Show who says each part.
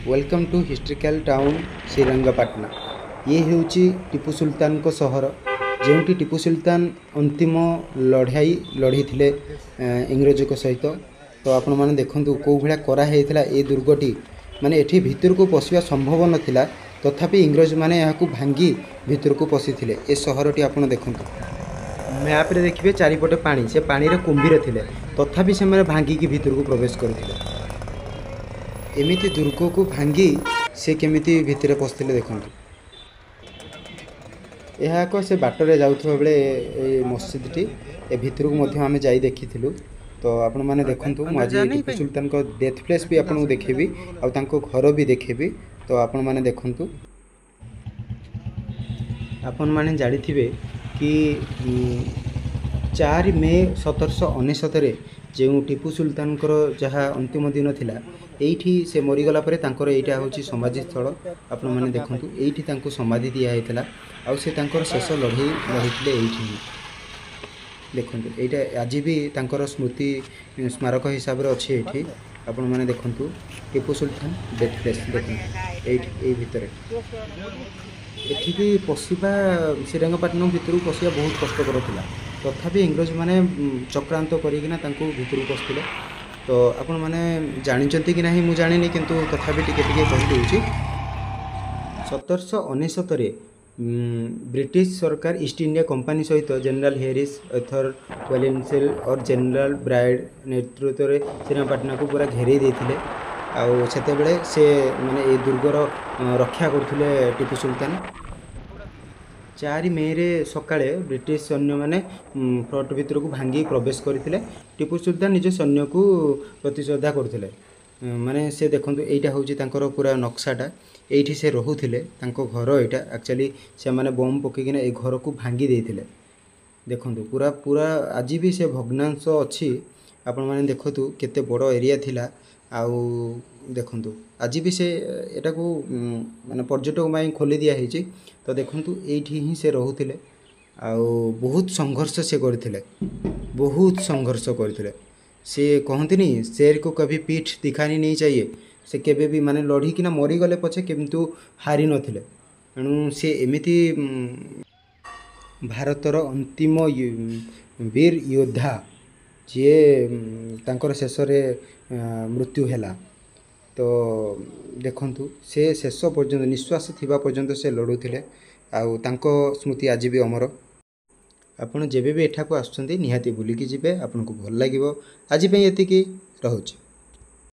Speaker 1: Welcome to historical town Srirangapatna. ये होची टीपू सुल्तान को सहर जो टीपू सुल्तान अंतिम लड़ाई लड़ी थे इंग्रज को सहित। तो आपण मैंने देखूँ कौ भाया कराई ये दुर्गटी माने एठी भितर को पशिया संभव नथिला, तथापि इंग्रज माने यहाँ भांगी भितर को पशि थे। ए सहरटी आप देखूँ मैप्रे देखिए चारिपटे पानी, से पानी रे कुंभीर थिले, तथापि से मैंने भांगिकी भितर को प्रवेश करथिले। एमिति दुर्ग को भांगी से केमिति भितर पशुले देखूँ। यह एक से बाटर जाऊे बेले मस्जिदटी ए भितर को आम जा देखी। तो आपण मैंने देखूँ मुझे टीपू सुल्तान को डेथ प्लेस भी आपको देखेबी और घर भी देखेबी। तो आपण मैंने देखूँ आपण मैंने जानी कि 4 मे 1799 जो टीपू सुल्तान जहाँ अंतिम दिन थिला एठी से मरीगला परे तांकर एटा होची समाधि स्थल। आपण माने देखंतु एठी तांको समाधि दिया हेतला आ से तांकर शेष लड़ाई लड़ीथिले एठी। देखंतु एटा आज भी तांकर स्मृति स्मारक हिसाब रे अछि एठी। आपण माने देखंतु टीपू सुल्तान डेथ प्लेस देखंतु एठी ए भितरे एठी भी पशिबा श्रीरंगपाटना भितर पशिया बहुत कष्टकर थिला, तथापि इंग्रज माने चक्रांत करिकिना तांको भितर पशुले। तो आपण माने जानिचंती कि नहीं मु जानिनी, किंतु तथापि टिके टिके कहि देउची। 1799 ब्रिटिश सरकार ईस्ट इंडिया कंपनी सहित जनरल हैरिस, आर्थर वेलिंगसेल और जनरल ब्राइड नेतृत्व में श्रीरंगपाटना को पूरा घेरे देथिले। आउ सेते बेले से माने ए दुर्गर रक्षा करथिले टीपू सुल्तान। 4 मे रे सकाळे ब्रिटिश सैन्य माने फोर्ट भितर को भांगी प्रवेश करथिले। टीपू सुल्तान निज सैन्य को प्रतिश्रद्धा करथिले। माने से देखंतु एटा होची तांकर पूरा नक्शाटा, एठी से रहुथिले, तांको घर एटा एक्चुअली से माने बम पकेकिना ए घर को भांगी देथिले। देखंतु पूरा पूरा आज भी से भग्नांश अछि। आपण माने देखंतु केते बड़ एरिया थिला। आउ देखंतु आज भी से एटा को माने पर्यटक माई खोली दिया हेची। तो देखंतु एठी ही से रहुथिले आउ बहुत संघर्ष से करथिले, बहुत संघर्ष करथिले। से कहंतिनी शेर को कभी पीठ दिखानी नहीं चाहिए। से केबे भी माने लड़ी किना मरी गले पछे किंतु हारी नथिले। एणु से एमिति भारतर अंतिम वीर योद्धा जे तांकर शेष रे मृत्यु हैला। तो देखंतु से शेष पर्यंत निश्वास थिबा पर्यंत से लड़ुथिले आउ तांको स्मृति आज भी अमर। आपण जेबे भी एठा को आछंती निहाती बुलिकी जिबे, आपनको भल लागिवो। आज पे एतिकी रहउची।